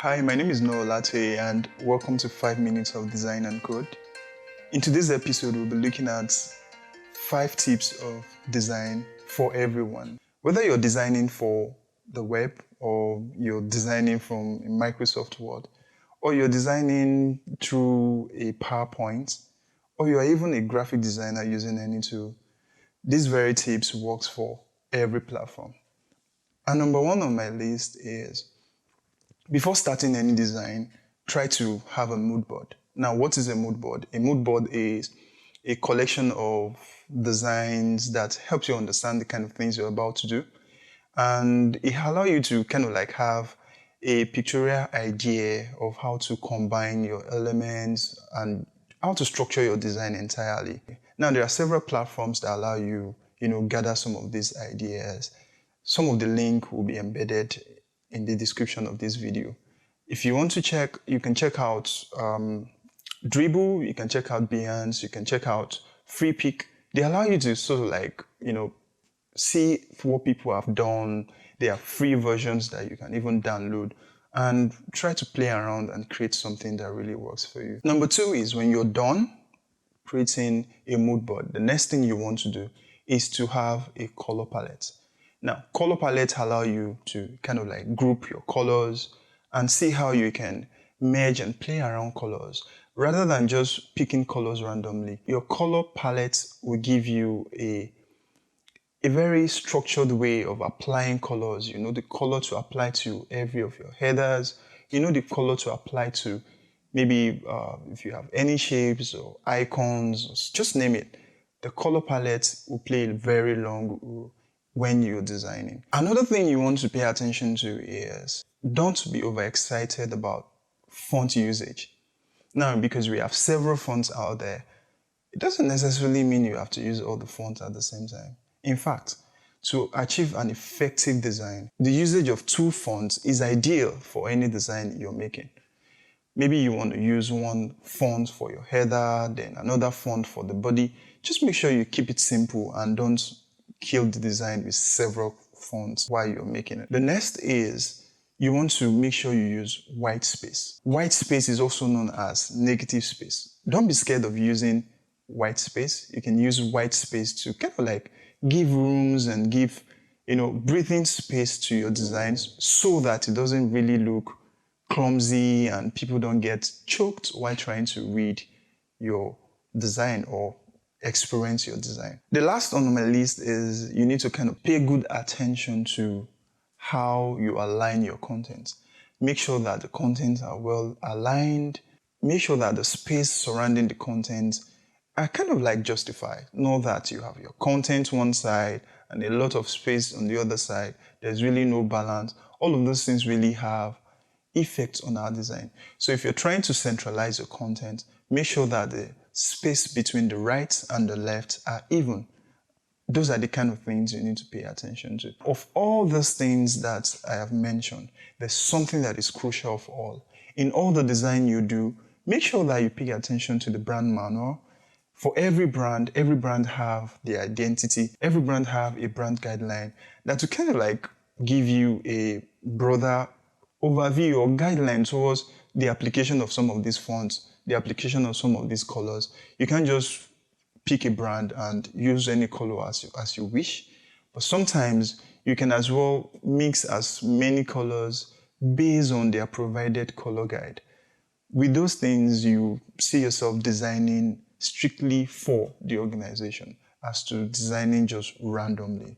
Hi, my name is Noah Latte and welcome to 5 Minutes of Design and Code. In today's episode, we'll be looking at 5 tips of design for everyone. Whether you're designing for the web or you're designing from Microsoft Word or you're designing through a PowerPoint or you're even a graphic designer using any tool, these very tips works for every platform. And number one on my list is before starting any design, try to have a mood board. Now, what is a mood board? A mood board is a collection of designs that helps you understand the kind of things you're about to do. And it allows you to kind of like have a pictorial idea of how to combine your elements and how to structure your design entirely. Now, there are several platforms that allow you, gather some of these ideas. Some of the link will be embedded in the description of this video. If you want to check, you can check out Dribble, you can check out Behance, you can check out FreePick. They allow you to sort of like, see what people have done. There are free versions that you can even download and try to play around and create something that really works for you. Number 2 is when you're done creating a mood board, the next thing you want to do is to have a color palette. Now, color palettes allow you to kind of like group your colors and see how you can merge and play around colors rather than just picking colors randomly. Your color palette will give you a very structured way of applying colors. You know the color to apply to every of your headers. You know the color to apply to maybe if you have any shapes or icons, just name it. The color palette will play a very long role when you're designing. Another thing you want to pay attention to is don't be overexcited about font usage. Now, because we have several fonts out there, it doesn't necessarily mean you have to use all the fonts at the same time. In fact, to achieve an effective design, the usage of 2 fonts is ideal for any design you're making. Maybe you want to use one font for your header, then another font for the body. Just make sure you keep it simple and don't kill the design with several fonts while you're making it. The next is you want to make sure you use white space. White space is also known as negative space. Don't be scared of using white space. You can use white space to kind of like give rooms and give, breathing space to your designs so that it doesn't really look clumsy and people don't get choked while trying to read your design or experience your design. The last on my list is you need to kind of pay good attention to how you align your content. Make sure that the contents are well aligned. Make sure that the space surrounding the content are kind of like justified. Not that you have your content one side and a lot of space on the other side. There's really no balance. All of those things really have effects on our design. So if you're trying to centralize your content, make sure that the space between the right and the left are even. Those are the kind of things you need to pay attention to. Of all those things that I have mentioned, there's something that is crucial for all. In all the design you do, make sure that you pay attention to the brand manual. For every brand have their identity. Every brand have a brand guideline that will kind of like give you a broader overview or guideline towards the application of some of these fonts, the application of some of these colors. You can't just pick a brand and use any color as you wish, but sometimes you can as well mix as many colors based on their provided color guide. With those things, you see yourself designing strictly for the organization as to designing just randomly.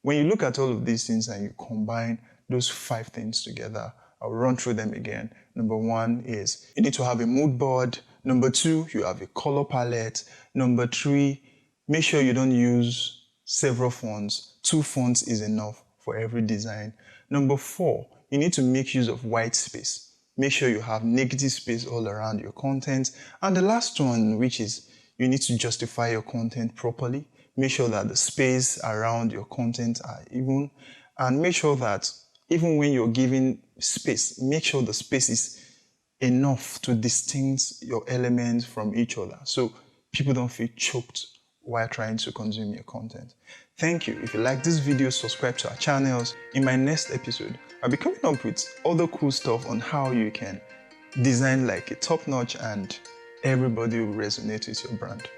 When you look at all of these things and you combine those 5 things together, I'll run through them again. Number 1 is you need to have a mood board. Number 2, you have a color palette. Number 3, make sure you don't use several fonts. 2 fonts is enough for every design. Number 4, you need to make use of white space. Make sure you have negative space all around your content. And the last one, which is you need to justify your content properly. Make sure that the space around your content are even. And make sure that even when you're giving space, make sure the space is enough to distinct your elements from each other so people don't feel choked while trying to consume your content. Thank you. If you like this video, subscribe to our channels. In my next episode, I'll be coming up with other cool stuff on how you can design like a top-notch and everybody will resonate with your brand.